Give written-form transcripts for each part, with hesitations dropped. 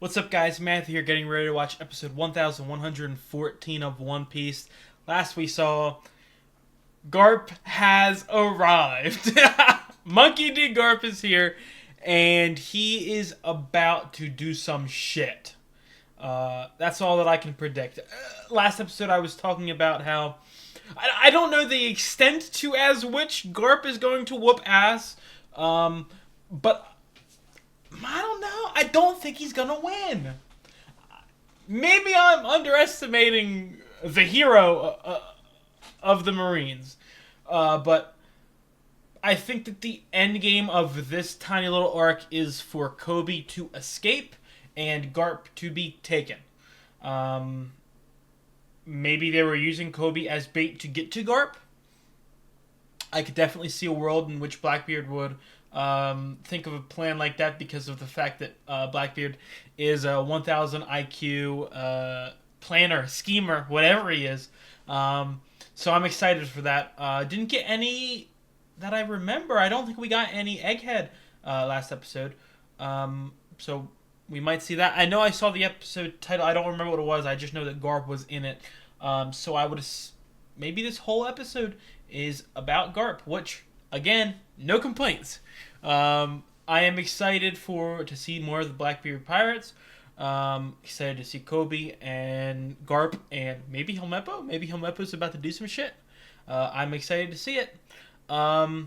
What's up, guys? Matthew here, getting ready to watch episode 1114 of One Piece. Last we saw, Garp has arrived. Monkey D. Garp is here, and he is about to do some shit. That's all that I can predict. Last episode, I was talking about how I don't know the extent to as which Garp is going to whoop ass, but I don't know. I don't think he's gonna win. Maybe I'm underestimating the hero of the Marines, but I think that the end game of this tiny little arc is for Kobe to escape and Garp to be taken. Maybe they were using Kobe as bait to get to Garp. I could definitely see a world in which Blackbeard would think of a plan like that because of the fact that Blackbeard is a 1000 IQ planner, schemer, whatever he is. So I'm excited for that. Didn't get any that I remember. I don't think we got any Egghead last episode. So we might see that. I know I saw the episode title. I don't remember what it was. I just know that Garp was in it. So I would maybe this whole episode is about Garp, which, again, no complaints. I am excited to see more of the Blackbeard Pirates. Excited to see Kobe and Garp and maybe Helmeppo. Maybe Helmeppo's about to do some shit. I'm excited to see it. I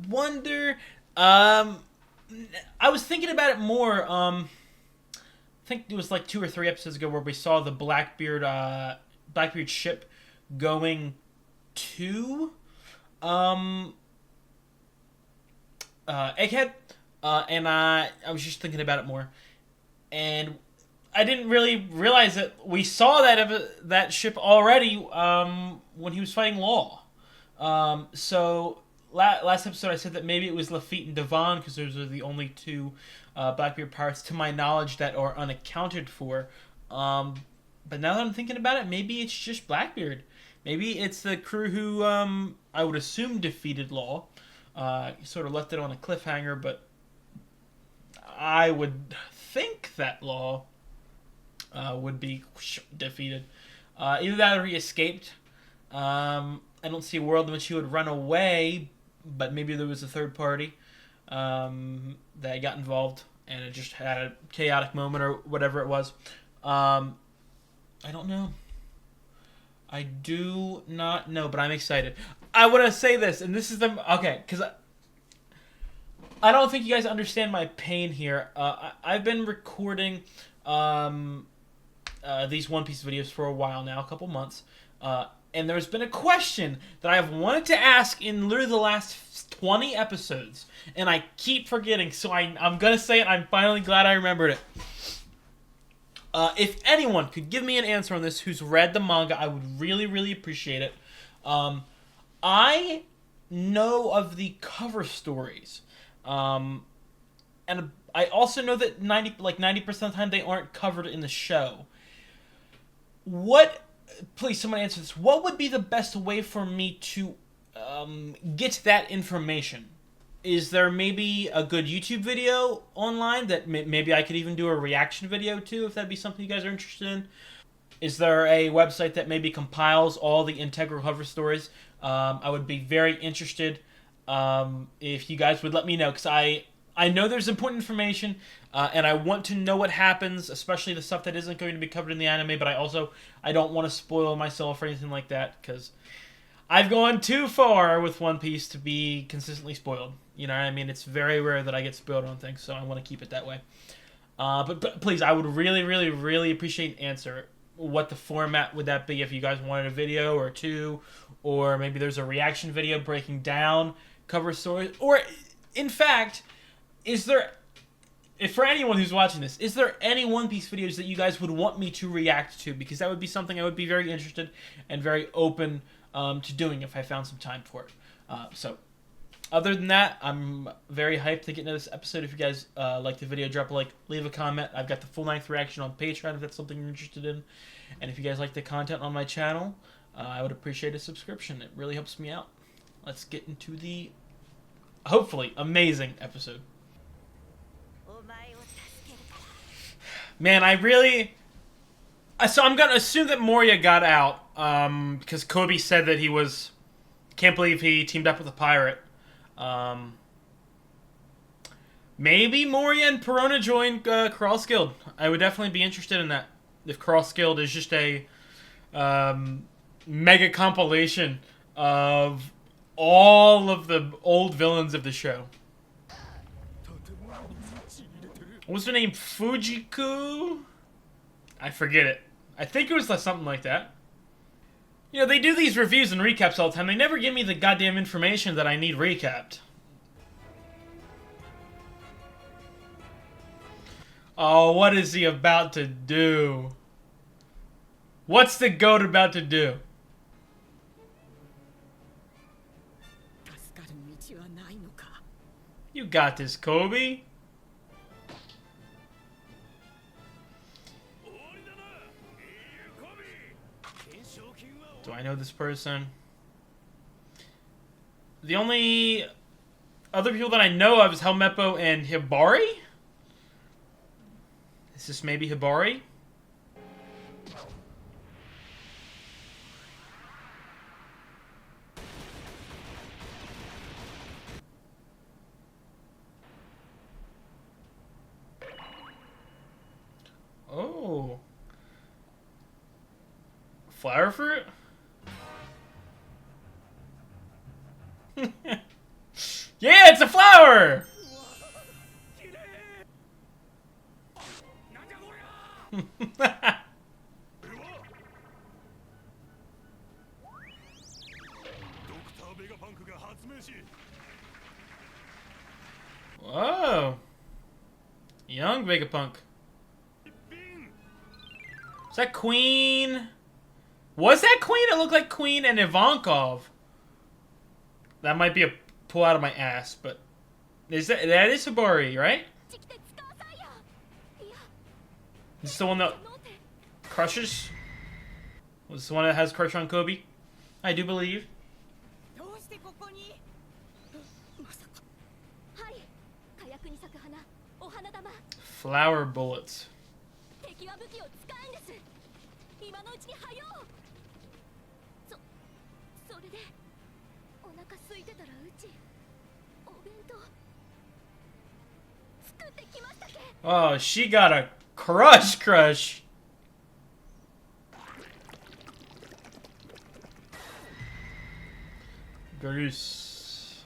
wonder. I was thinking about it more. I think it was like 2 or 3 episodes ago where we saw the Blackbeard ship going to Egghead, and I was just thinking about it more, and I didn't really realize that we saw that ship already when he was fighting Law. So last episode I said that maybe it was Lafitte and Devon because those are the only 2 Blackbeard pirates to my knowledge that are unaccounted for. But now that I'm thinking about it, maybe it's just Blackbeard. Maybe it's the crew who I would assume defeated Law. Sort of left it on a cliffhanger, but I would think that Law would be defeated. Either that or he escaped. I don't see a world in which he would run away, but maybe there was a third party that got involved and it just had a chaotic moment or whatever it was. I don't know. I do not know, but I'm excited. I want to say this, and this is okay, because I don't think you guys understand my pain here. I've been recording these One Piece videos for a while now, a couple months, and there's been a question that I've wanted to ask in literally the last 20 episodes, and I keep forgetting, so I'm going to say it. I'm finally glad I remembered it. If anyone could give me an answer on this who's read the manga, I would really, really appreciate it. I know of the cover stories. And I also know that 90% of the time they aren't covered in the show. Please, someone answer this. What would be the best way for me to get that information? Is there maybe a good YouTube video online that maybe I could even do a reaction video to, if that'd be something you guys are interested in? Is there a website that maybe compiles all the integral cover stories? I would be very interested if you guys would let me know, because I know there's important information, and I want to know what happens, especially the stuff that isn't going to be covered in the anime, but I don't want to spoil myself or anything like that, because I've gone too far with One Piece to be consistently spoiled. You know what I mean? It's very rare that I get spoiled on things, so I want to keep it that way. But please, I would really, really, really appreciate an answer. What the format would that be if you guys wanted a video or 2, or maybe there's a reaction video breaking down cover stories, or in fact, for anyone who's watching this, is there any One Piece videos that you guys would want me to react to? Because that would be something I would be very interested and very open to doing if I found some time for it. So, other than that, I'm very hyped to get into this episode. If you guys like the video, drop a like, leave a comment. I've got the full-length reaction on Patreon if that's something you're interested in. And if you guys like the content on my channel, I would appreciate a subscription. It really helps me out. Let's get into the, hopefully, amazing episode. Man, I really... So I'm gonna assume that Moria got out, because Kobe said that he was... Can't believe he teamed up with a pirate. Maybe Moria and Perona joined Cross Guild. I would definitely be interested in that. If Cross Guild is just a mega compilation of all of the old villains of the show. What's her name? Fujiku? I forget it. I think it was something like that. You know, they do these reviews and recaps all the time. They never give me the goddamn information that I need recapped. Oh, what is he about to do? What's the goat about to do? You got this, Kobe. Do I know this person? The only other people that I know of is Helmeppo and Hibari? Is this maybe Hibari? Oh. Flower fruit? Yeah, it's a flower! Whoa. Young Vegapunk. Is that Queen? Was that Queen? It looked like Queen and Ivankov. That might be a pull out of my ass, but is that is Hibari, right? Is this the one that crushes? Was this the one that has crush on Kobe? I do believe. Flower bullets. Oh, she got a crush. Goose.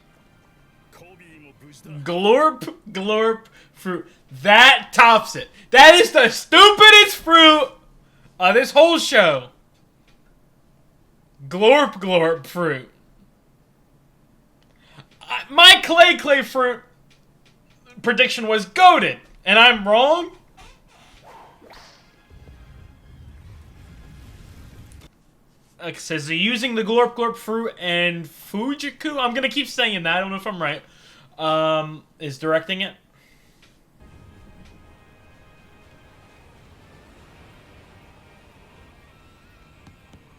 Glorp fruit. That tops it. That is the stupidest fruit of this whole show. Glorp fruit. My clay fruit prediction was goated, and I'm wrong. Like it says, using the glorp fruit and Fujiku. I'm gonna keep saying that. I don't know if I'm right. Is directing it.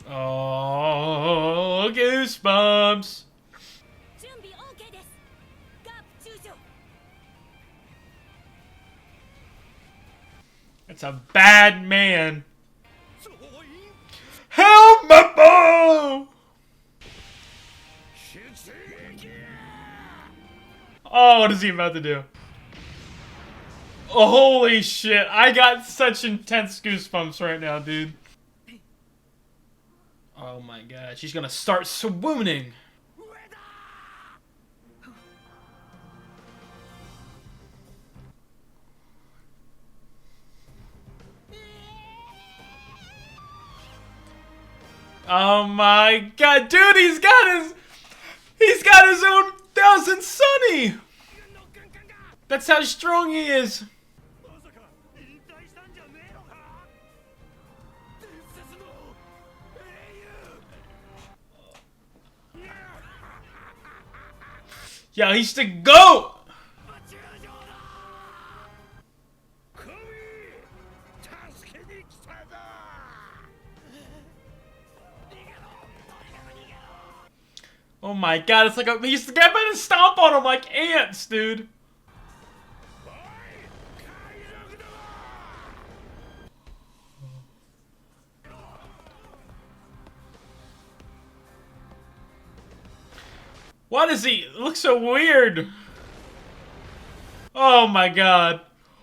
Oh, goosebumps. It's a bad man. Helmeppo! Oh, what is he about to do? Oh, holy shit. I got such intense goosebumps right now, dude. Oh my god, she's gonna start swooning. Oh my god, dude, he's got his own Thousand Sunny! That's how strong he is. Yo, he's the GOAT! Oh my god, it's like he's the guy about to stomp on him like ants, dude. Why does he look so weird? Oh my god.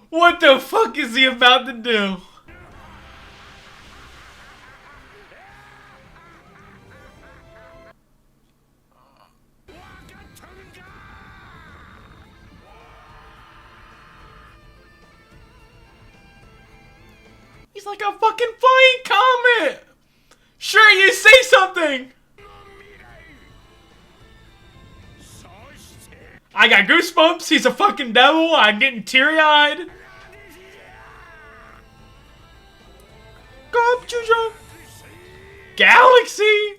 What the fuck is he about to do? He's like a fucking flying comet! Sure, you say something! I got goosebumps, he's a fucking devil, I'm getting teary-eyed. Garp, Chujo! Galaxy!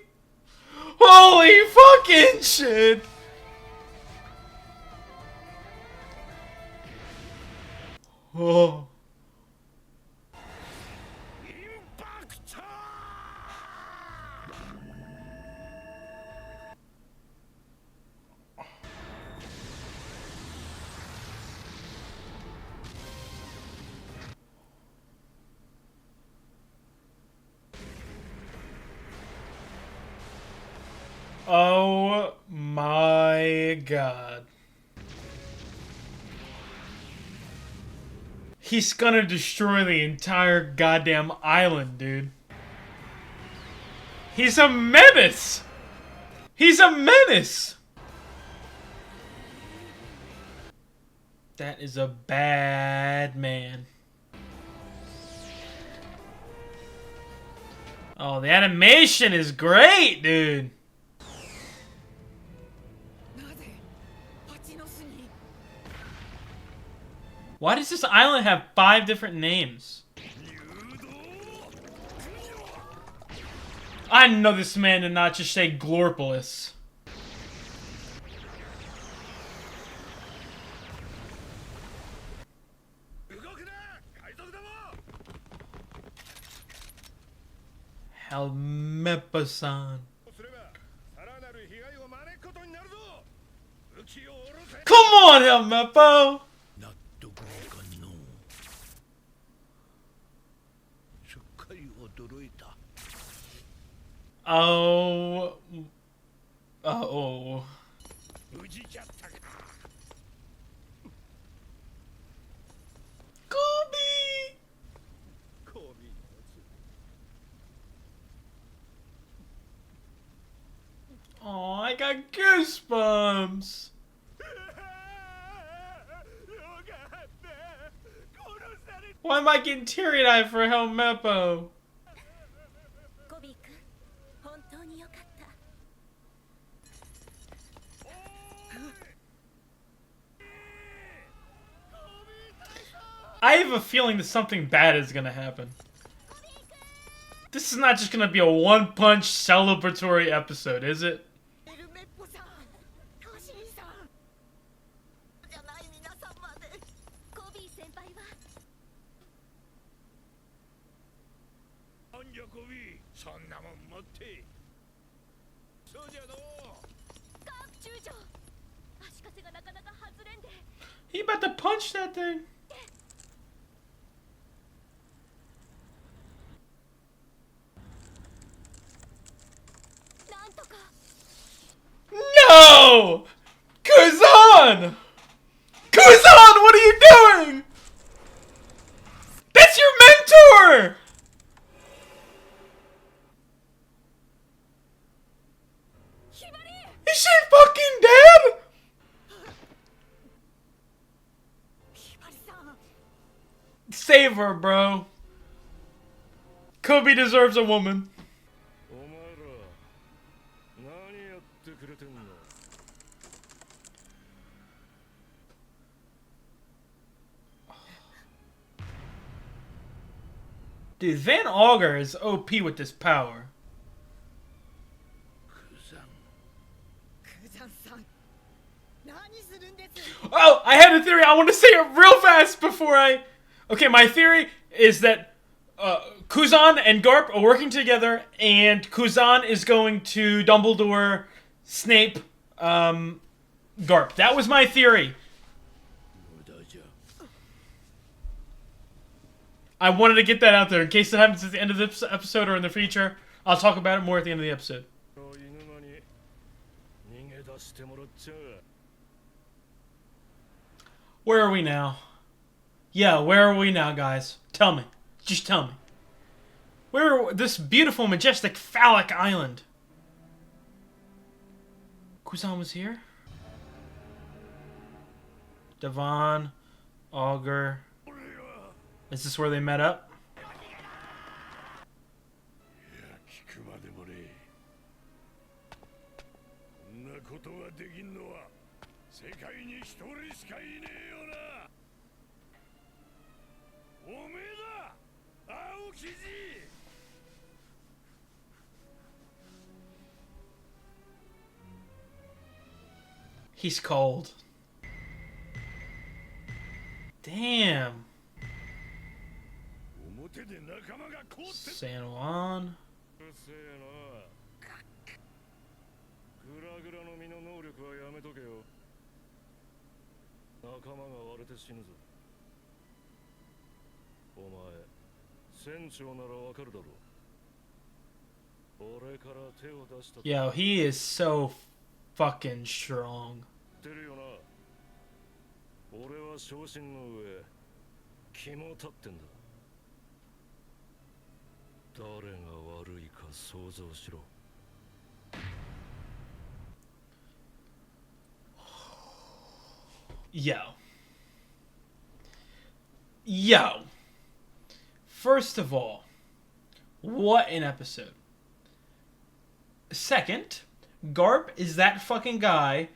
Holy fucking shit! Oh. Oh my god. He's gonna destroy the entire goddamn island, dude. He's a menace! He's a menace! That is a bad man. Oh, the animation is great, dude. Why does this island have 5 different names? I know this man did not just say Glorpolis. Helmepa-san. Come on, Helmepo! Oh. Uh-oh. Kobe! Oh, I got goosebumps. Why am I getting teary-eyed for Helmepo? I have a feeling that something bad is gonna happen. This is not just gonna be a one-punch celebratory episode, is it? He about to punch that thing. No! Kuzan! Kuzan, what are you doing? That's your mentor! Is she fucking dead? Save her, bro. Kobe deserves a woman. Dude, Van Augur is OP with this power. Oh, I had a theory. I want to say it real fast before I... Okay, my theory is that Kuzan and Garp are working together, and Kuzan is going to Dumbledore, Snape, Garp. That was my theory. I wanted to get that out there in case it happens at the end of this episode or in the future. I'll talk about it more at the end of the episode. Where are we now? Yeah, where are we now, guys? Tell me. Just tell me. Where this beautiful, majestic, phallic island? Kuzan was here? Devon, Augur. Is this where they met up? He's cold. Damn. San Juan. Yo, he is so fucking strong. Yo. First of all, what an episode. Second, Garp is that fucking guy.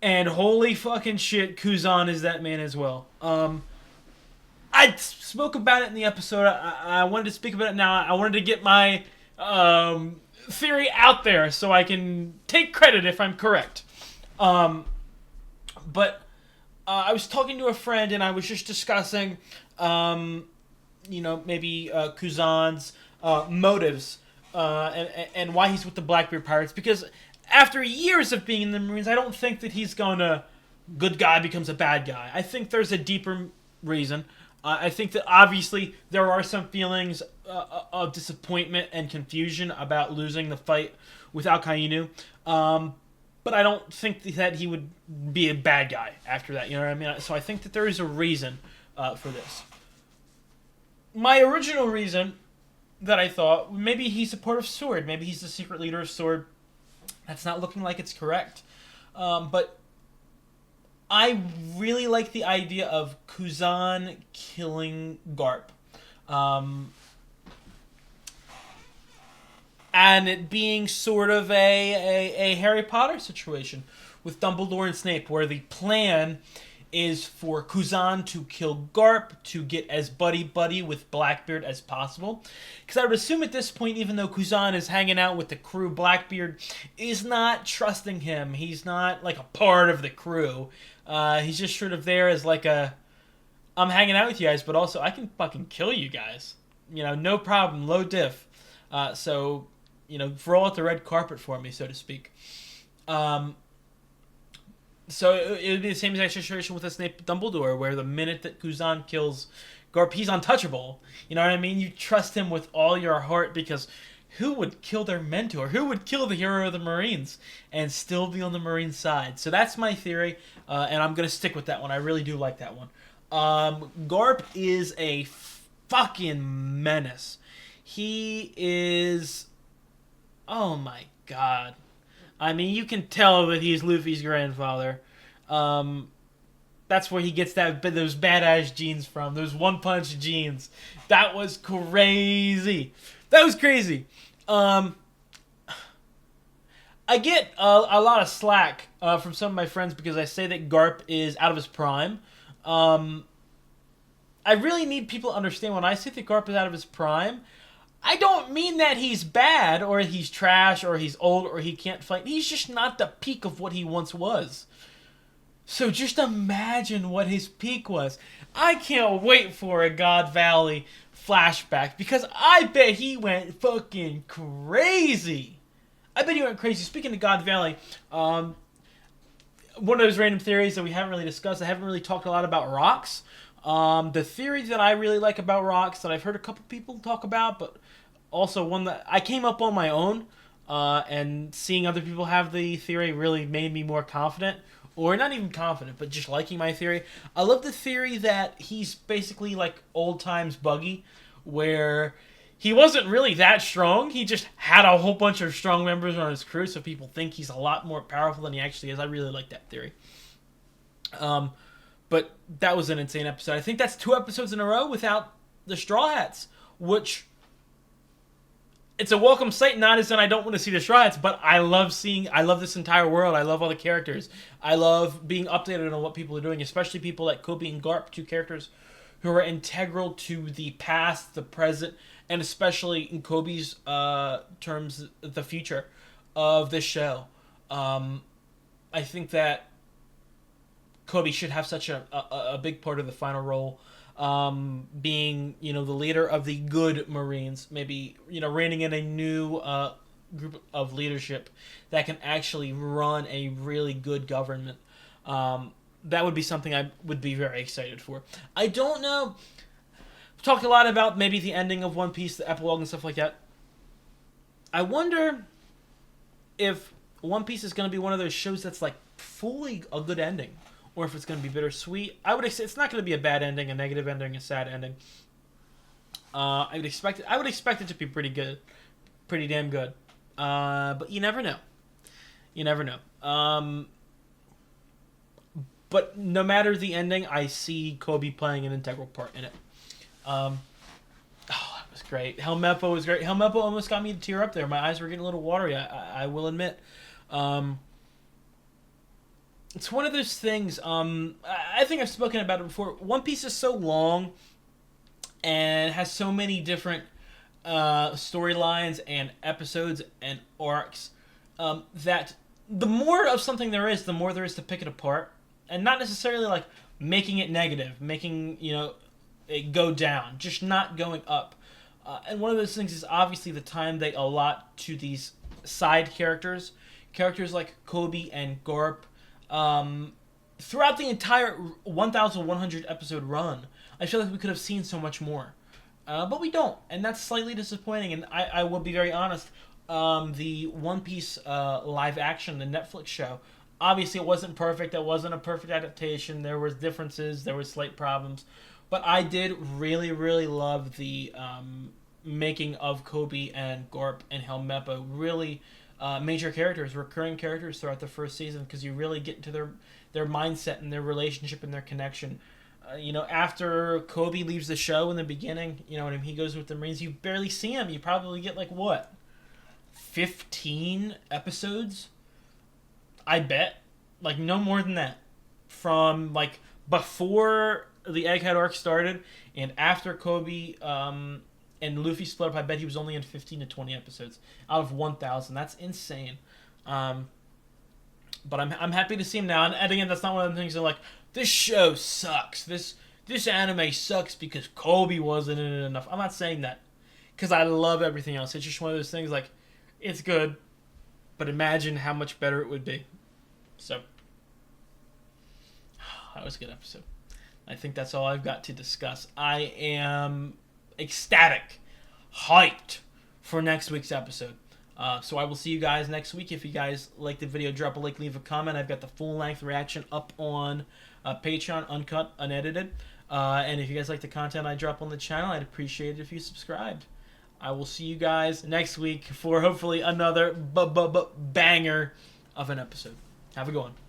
And holy fucking shit, Kuzan is that man as well. I spoke about it in the episode. I wanted to speak about it now. I wanted to get my theory out there so I can take credit if I'm correct. But I was talking to a friend and I was just discussing, maybe Kuzan's motives and why he's with the Blackbeard Pirates. Because after years of being in the Marines, I don't think that he's going to good guy becomes a bad guy. I think there's a deeper reason. I think that obviously there are some feelings of disappointment and confusion about losing the fight with Al-Qainu. But I don't think that he would be a bad guy after that. You know what I mean? So I think that there is a reason for this. My original reason that I thought, maybe he's a part of Sword. Maybe he's the secret leader of Sword. That's not looking like it's correct. But I really like the idea of Kuzan killing Garp. And it being sort of a Harry Potter situation with Dumbledore and Snape, where the plan is for Kuzan to kill Garp to get as buddy-buddy with Blackbeard as possible. Because I would assume at this point, even though Kuzan is hanging out with the crew, Blackbeard is not trusting him. He's not like a part of the crew. He's just sort of there as like a, I'm hanging out with you guys, but also I can fucking kill you guys. You know, no problem, low diff. So, roll out the red carpet for me, so to speak. So it would be the same exact situation with the Snape Dumbledore, where the minute that Kuzan kills Garp, he's untouchable. You know what I mean? You trust him with all your heart, because who would kill their mentor? Who would kill the hero of the Marines and still be on the Marine side? So that's my theory, and I'm going to stick with that one. I really do like that one. Garp is a fucking menace. He is... Oh my god. I mean, you can tell that he's Luffy's grandfather. That's where he gets those badass genes from. Those one-punch genes. That was crazy. That was crazy. I get a lot of slack from some of my friends because I say that Garp is out of his prime. I really need people to understand when I say that Garp is out of his prime, I don't mean that he's bad, or he's trash, or he's old, or he can't fight. He's just not the peak of what he once was. So just imagine what his peak was. I can't wait for a God Valley flashback, because I bet he went fucking crazy. I bet he went crazy. Speaking of God Valley, one of those random theories that we haven't really discussed, I haven't really talked a lot about rocks. The theory that I really like about rocks, that I've heard a couple people talk about, but also one that I came up on my own, and seeing other people have the theory really made me more confident. Or not even confident, but just liking my theory. I love the theory that he's basically like old times Buggy, where he wasn't really that strong. He just had a whole bunch of strong members on his crew, so people think he's a lot more powerful than he actually is. I really like that theory. But that was an insane episode. I think that's 2 episodes in a row without the Straw Hats, which it's a welcome sight. Not as in I don't want to see the Straw Hats, but I love this entire world. I love all the characters. I love being updated on what people are doing, especially people like Kobe and Garp, 2 characters who are integral to the past, the present, and especially in Kobe's terms, the future of this show. I think that Kobe should have such a big part of the final role, being, the leader of the good Marines, maybe, reigning in a new group of leadership that can actually run a really good government. That would be something I would be very excited for. I don't know. We've talked a lot about maybe the ending of One Piece, the epilogue and stuff like that. I wonder if One Piece is going to be one of those shows that's like fully a good ending, or if it's going to be bittersweet. I would say it's not going to be a bad ending, a negative ending, a sad ending. I would expect it to be pretty good, pretty damn good. But you never know. You never know. But no matter the ending, I see Kobe playing an integral part in it. That was great. Helmeppo was great. Helmeppo almost got me to tear up there. My eyes were getting a little watery, I will admit. It's one of those things, I think I've spoken about it before. One Piece is so long and has so many different storylines and episodes and arcs, that the more of something there is, the more there is to pick it apart. And not necessarily like making it negative, making, it go down, just not going up. And one of those things is obviously the time they allot to these side characters like Kobe and Garp. Throughout the entire 1,100 episode run, I feel like we could have seen so much more. But we don't, and that's slightly disappointing, and I will be very honest. The One Piece live action, the Netflix show, obviously it wasn't perfect. It wasn't a perfect adaptation. There was differences. There were slight problems. But I did really, really love the making of Kobe and Garp and Helmeppo. Really major characters, recurring characters throughout the first season, because you really get into their mindset and their relationship and their connection. After Kobe leaves the show in the beginning, when he goes with the Marines, you barely see him. You probably get 15 episodes? I bet. No more than that. From, before the Egghead arc started, and after Kobe and Luffy split up, I bet he was only in 15 to 20 episodes out of 1,000. That's insane. But I'm happy to see him now. And again, that's not one of the things that this show sucks. This anime sucks because Kobe wasn't in it enough. I'm not saying that, because I love everything else. It's just one of those things it's good, but imagine how much better it would be. So, that was a good episode. I think that's all I've got to discuss. I am ecstatic, hyped for next week's episode. So I will see you guys next week. If you guys like the video, drop a like, leave a comment. I've got the full-length reaction up on Patreon, uncut, unedited. And if you guys like the content I drop on the channel, I'd appreciate it if you subscribed. I will see you guys next week for hopefully another banger of an episode. Have a good one.